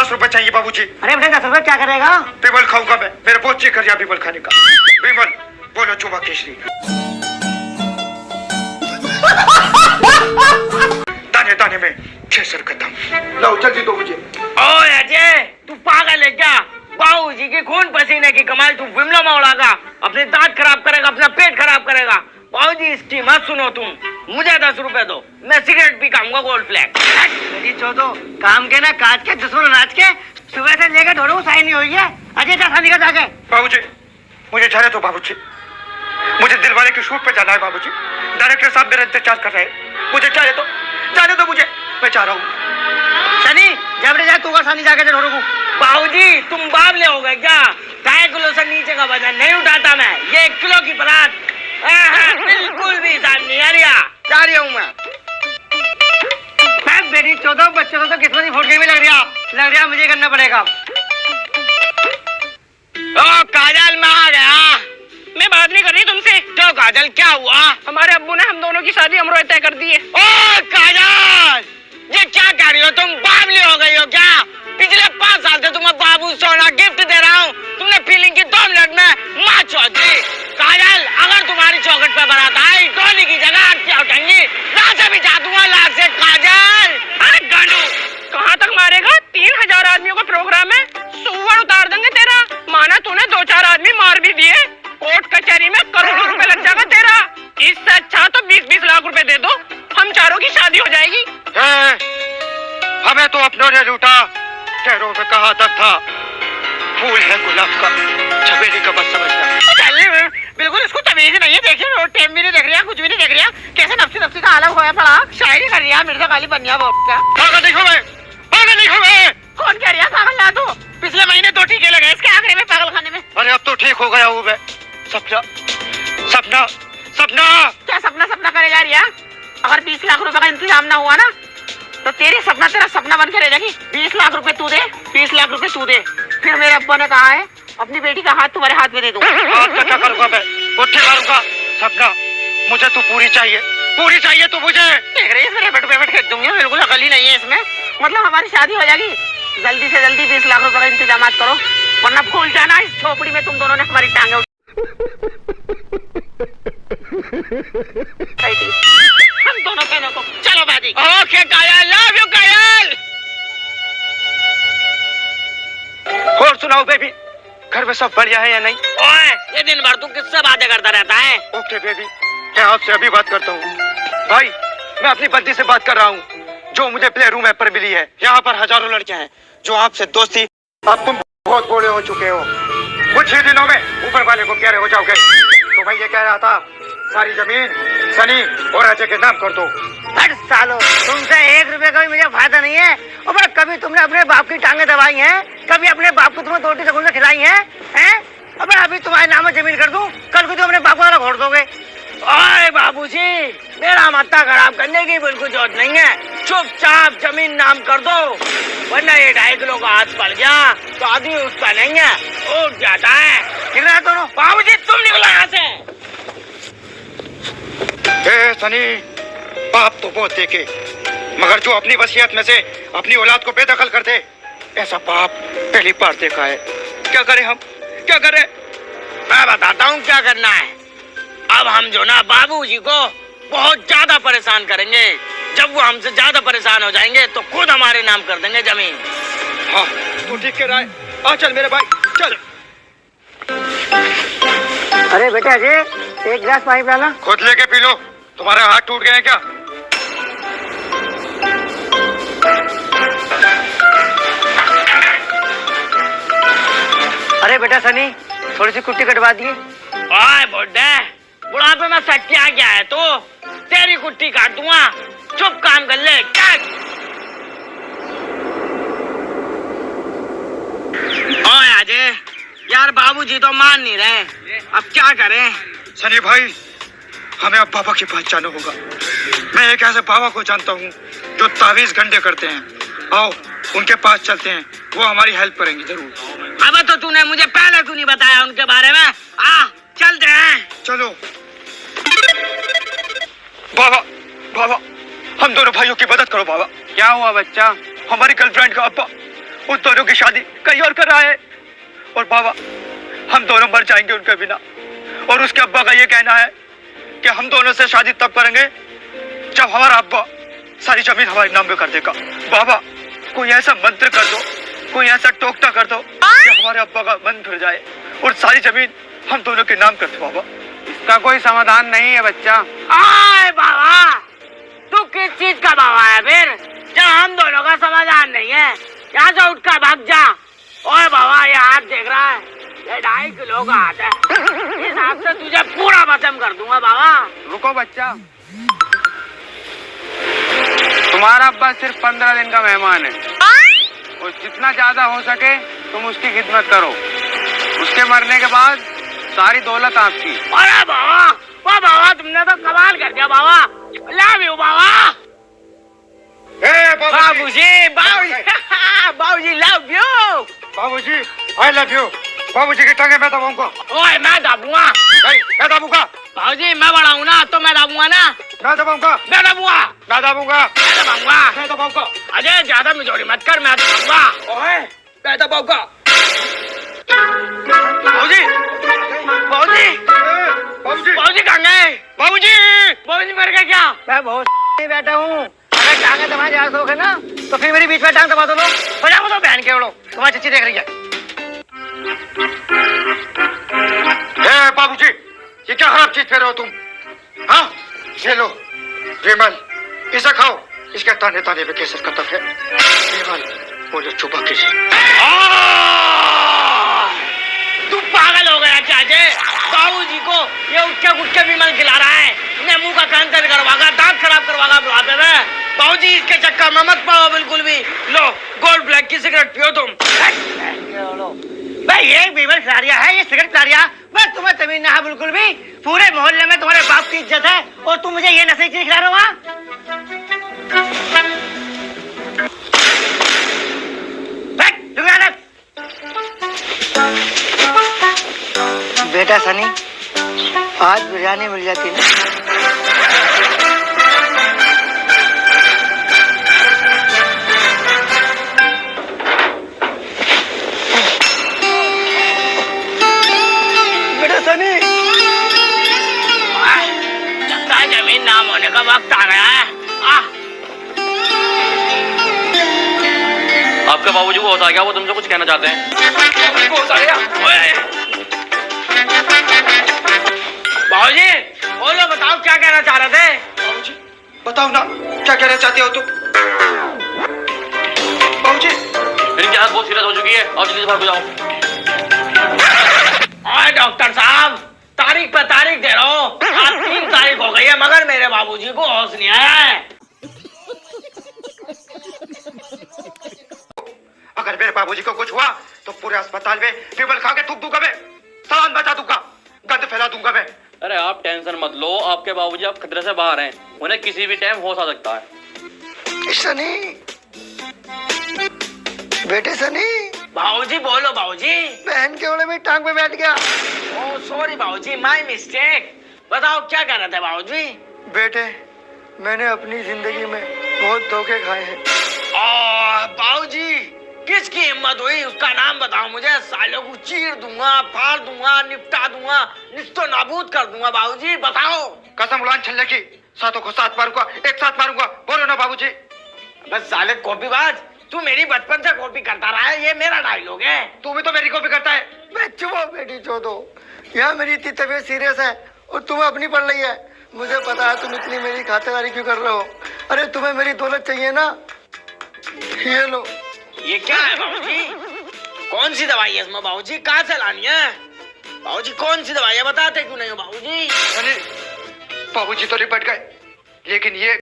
10 रुपए चाहिए बाबूजी। अरे बेटा 10 रुपए क्या करेगा? बीबल खाऊंगा मैं, मेरे बहुत जी कर रहा बीबल खाने का। बीबल बोलो चुबा केशरी। दाने दाने में 6 सर खत्म। लो जल्दी दो मुझे। ओए अजय, तू पागल है क्या? बाबूजी के खून पसीने की कमाई तू विमला में उड़ागा, अपने दांत खराब करेगा, अपना पेट खराब करेगा। बाबूजी इसकी मत सुनो तुम, मुझे 10 रुपए दो, मैं सिगरेट पी खाऊंगा गोल्ड फ्लैग। मेरी चौधो काम के ना काज के दुश्मन नाच के सुबह से लेकर ढोड़ू साई नहीं हुई है। अजय जा निकल जाके। बाबूजी मुझे जाने दो बाबूजी, मुझे दिलवाले की शूट पे जाना है बाबूजी। डायरेक्टर साहब मेरा इंतजार कर रहे हैं, मुझे जाने दो मुझे, मैं चाह रहा हूँ। सनी जब जा तू का सानी जाके ढोड़ू को। बाबूजी तुम बावले हो गए क्या? 2.5 किलो से नीचे का वजन नहीं उठाता मैं, ये 1 किलो की परात बिल्कुल भी हिसाब नहीं आ रहा। जा रही हूँ मैं। मेरी चौदह बच्चों को तो किस्मत ही फूट गई लग रहा मुझे करना पड़ेगा। ओ काजल मैं आ गया। मैं बात नहीं कर रही तुमसे। क्यों काजल क्या हुआ? हमारे अब्बू ने हम दोनों की शादी अमरोह तय कर दी है। ओ काजल ये क्या कर रही हो तुम? बावली हो गई हो क्या? पिछले 5 साल से तुम्हें बाबू सोना गिफ्ट दे रहा हूँ, तुमने फीलिंग की 2 मिनट में माँ चौधरी। काजल अगर तुम्हारी चौखट पे बारात आई, डोली की जगह आरतियां उठाएंगी, लाशें बिछा दूंगा लाश से। काजल अरे गांडू कहाँ तक मारेगा? 3000 आदमियों का प्रोग्राम है, सुअर उतार देंगे तेरा। माना तूने 2-4 आदमी मार भी दिए, कोर्ट कचहरी में करोड़ों रुपए लग जाएगा तेरा। इससे अच्छा तो 20-20 लाख रुपए दे दो, हम चारों की शादी हो जाएगी। हमें तो अपनों ने लूटा, पैरों में कहा तक था फूल है गुलाब का, चमेली का बस समझना। बिल्कुल इसको तमीज नहीं है। देखिए वो टेम भी नहीं देख रहा, कुछ भी नहीं देख रहा, कैसे नफ्सी का आलम होया पड़ा, शायरी कर रहा मेरे से खाली बनिया वो क्या। पागल नहीं हूँ मैं, पागल नहीं हूँ मैं। कौन कह रहा पागल ना तू? पिछले महीने 2 टीके लगे इसके आखिरी में पागल खाने में। अरे अब तो ठीक हो गया हूँ मैं। सपना सपना सपना क्या सपना करे जा रही है? अगर 20 लाख रुपए का इंतजाम ना हुआ ना तो तेरी सपना तेरा सपना बन के रह जाएगी। 20 लाख रुपए तू दे, 20 लाख रुपए तू दे, फिर मेरे अब्बा ने कहा है अपनी बेटी का हाथ तुम्हारे हाथ में दे दूं। हाथ का क्या करूंगा मैं, मुट्ठी मारूंगा। सपना मुझे तो पूरी चाहिए तो मुझे। देख रही है इसमें पेट खेद दूंगी, बिल्कुल अकल ही नहीं है इसमें। मतलब हमारी शादी हो जाएगी, जल्दी से जल्दी 20 लाख रुपए का इंतजाम करो, वरना भूल जाना इस झोपड़ी में तुम दोनों ने हमारी टांगे हम दोनों बहनों को। चलो बाजी। ओके काजल, लव यू काजल। और सुनाओ बेबी, घर में सब बढ़िया है या नहीं? ओए ये दिन भर तू किससे बातें करता रहता है? ओके बेबी, मैं आपसे अभी बात करता हूँ। भाई मैं अपनी बद्दी से बात कर रहा हूँ जो मुझे प्ले रूम ऐप पर मिली है। यहाँ पर हजारों लड़कियाँ हैं जो आपसे दोस्ती। अब तुम बहुत बूढ़े हो चुके हो, कुछ ही दिनों में ऊपर वाले को प्यारे हो जाओगे। तो मैं ये कह रहा था सारी जमीन सनी और अजय के नाम कर दो। हट सालो, तुमसे 1 रुपए का भी मुझे फायदा नहीं है। और कभी तुमने अपने बाप की टांगे दबाई हैं? कभी अपने बाप को तुमने 2 रोटी सगुन से खिलाई हैं? अबे अभी तुम्हारे नाम में जमीन कर दूं, कल को तुम अपने बाप को घोड़ दोगे। ओए बाबूजी मेरा मत्था खराब करने की बिल्कुल जरूरत नहीं है, चुपचाप जमीन नाम कर दो, वरना ये 2.5 किलो का हाथ पड़ गया तो आदमी उसका नहीं है, उठ जाता है। निकल रहा दोनों। बाबूजी तुम निकलो यहाँ से। सनी बाप तो बहुत देखे, मगर जो अपनी वसीयत में से अपनी औलाद को बेदखल कर दे, ऐसा बाप पहली बार देखा है। क्या करें हम, क्या करें? मैं बताता हूँ क्या करना है। अब हम जो ना बाबूजी को बहुत ज्यादा परेशान करेंगे, जब वो हमसे ज्यादा परेशान हो जाएंगे तो खुद हमारे नाम कर देंगे जमीन। हाँ तू ठीक कह रहा है, आ चल मेरे भाई चल। अरे बेटा अजय, 1 गिलास पानी पिला। खुद लेके पी लो, तुम्हारे हाथ टूट गए हैं क्या? अरे बेटा सनी, थोड़ी सी कुट्टी कटवा दिए। ओए बुड्ढे, बुढ़ापे में सच्चा क्या है तू? तेरी कुट्टी काट दूंगा, चुप काम कर ले। ओए अजय, यार बाबूजी तो मान नहीं रहे, अब क्या करें? सनी भाई हमें अब बाबा के पास जाना होगा। मैं एक ऐसे बाबा को जानता हूँ जो तावीज गंडे करते हैं। आओ उनके पास चलते हैं, वो हमारी हेल्प करेंगे जरूर। अब तो तूने मुझे पहले क्यों नहीं बताया उनके बारे में? चलते हैं। चलो। बाबा बाबा हम दोनों भाइयों की मदद करो बाबा। क्या हुआ बच्चा? हमारी गर्लफ्रेंड का अब्बा उन दोनों की शादी कहीं और कर रहा है। और बाबा, हम दोनों मर जाएंगे उनके बिना। और उसके अब्बा का ये कहना है कि हम दोनों से शादी तब करेंगे जब हमारा अब्बा सारी जमीन हमारे नाम में कर देगा। बाबा, कोई ऐसा मंत्र कर दो, कोई ऐसा टोकता कर दो कि हमारे अब्बा का मन फिर जाए और सारी जमीन हम दोनों के नाम कर दो। बाबा, इसका कोई समाधान नहीं है बच्चा। आए बाबा, तू किस चीज का बाबा है फिर, जब हम दोनों का समाधान नहीं है? यहाँ से उठ कर भाग जा। ओए बाबा, ये हाथ देख रहा है, ये 2.5 किलो का हाथ है। इस हाथ से तुझे पूरा खत्म कर दूंगा बाबा। रुको बच्चा, तुम्हारा अब्बा सिर्फ 15 दिन का मेहमान है और जितना ज्यादा हो सके तुम उसकी खिदमत करो। उसके मरने के बाद सारी दौलत आपकी। अरे बाबा, वाह बाबा, तुमने तो कमाल कर दिया बाबा। लव यू बाबा। बाबूजी, बाबूजी लव यू। बाबूजी, आई लव यू। बाबूजी की टांगे मैं दबाऊंगा। ओए, मैं दबूंगा। नहीं, मैं दबाऊंगा। बाबूजी, मैं बड़ा हूँ ना, तो मैं दबूंगा ना। मैं दबाऊंगा। मैं दबूंगा। मैं दबाऊंगा। मैं दबाऊंगा। मैं दबाऊंगा। अजय, ज्यादा मिजोरी मत कर, मैं दबाऊंगा। ओए, मैं दबाऊंगा। बाबूजी, बाबूजी, बाबूजी, बाबूजी कहाँ गए? बाबूजी, बाबूजी मर गए क्या? मैं बहुत नहीं बैठा हूँ। अगर टांगे दबाए जा सके ना तो फिर मेरी बीच में टांग दबा दो लोग। बजाओ तो बहन के उड़ो, तुम्हारी चच्ची देख रही है। बाबूजी, ये क्या खराब चीज फेर रहे हो तुम? हाँ, ये लो विमल, इसे खाओ। इसके ताने ताने में केसर का तक है। विमल, मुझे चुपा कीजिए। तू पागल हो गया क्या अजय? बाबूजी को ये उठके गुटके विमल खिला रहा है, मुंह का कैंसर करवागा, दांत खराब करवागा बुढ़ापे में। बाबूजी, इसके चक्कर में मत पड़ो बिल्कुल भी। लो, गोल्ड ब्लैक की सिगरेट पियो तुम। भाई, ये बीमल खिलाड़िया है, ये सिगरेट खिलाड़िया। बस तुम्हें जमीन ना है बिल्कुल भी। पूरे मोहल्ले में तुम्हारे बाप की इज्जत है और तुम मुझे ये नशे की खिला रहे हो? वहाँ बेटा सनी, आज बिरयानी मिल जाती ना। बेटा सनी, लगता है जमीन नाम होने का वक्त आ गया है। आपके बाबूजी को होता है क्या? वो तुमसे कुछ कहना चाहते हैं। बाबूजी, बोलो, बताओ क्या कहना चाह रहे थे? बाबूजी, बताओ ना, क्या कहना चाहते हो तुम? बाबूजी, मेरी हालत बहुत सीरियस हो चुकी है, और जल्दी से बाहर जाओ। ओए डॉक्टर साहब, तारीख पर तारीख दे रहा हूँ। आज 3 तारीख हो गई है, मगर मेरे बाबूजी को होश नहीं आया है। अगर मेरे बाबूजी को कुछ हुआ तो पूरे अस्पताल में टेबल खा के थूक दूंगा मैं, सामान बचा दूंगा, गंद फैला दूंगा मैं। अरे आप टेंशन मत लो, आपके बाबूजी अब खतरे से बाहर हैं, उन्हें किसी भी टाइम होश आ सकता है। सनी, बेटे सनी, बाबूजी बोलो बाबूजी। बहन के ओले में टांग पे बैठ गया। ओह सॉरी बाबूजी, माय मिस्टेक। बताओ क्या कह रहे थे बाबूजी? बेटे, मैंने अपनी जिंदगी में बहुत धोखे खाए हैं। बाबूजी, किसकी हिम्मत हुई? उसका नाम बताओ मुझे। सालों को चीर दूंगा, फाड़ दूंगा, निपटा दूंगा, निस्तो नाबूद कर दूंगा। बाबूजी बताओ। कसम उड़ान छल्ले की, सातों को साथ मारूंगा, एक साथ मारूंगा। बोलो ना बाबूजी। बस साले कॉपीबाज, तू मेरी बचपन से कॉपी करता रहा है, ये मेरा डायलॉग है। तू भी तो मेरी कॉपी करता है। मैं चुप हो बेटी चोदो। यहाँ मेरी इतनी तबीयत सीरियस है और तुम्हें अपनी पड़ रही है। मुझे पता है तुम इतनी मेरी खातिरदारी क्यों कर रहे हो। अरे तुम्हें मेरी दौलत चाहिए ना, ये लो। ये क्या है बाबूजी? कौन सी दवाई है इसमें बाबूजी? कहाँ से लानी है बाबूजी? कौन सी दवाई है, बताते क्यों नहीं हो बाबूजी? बाबूजी तो निपट गए, लेकिन ये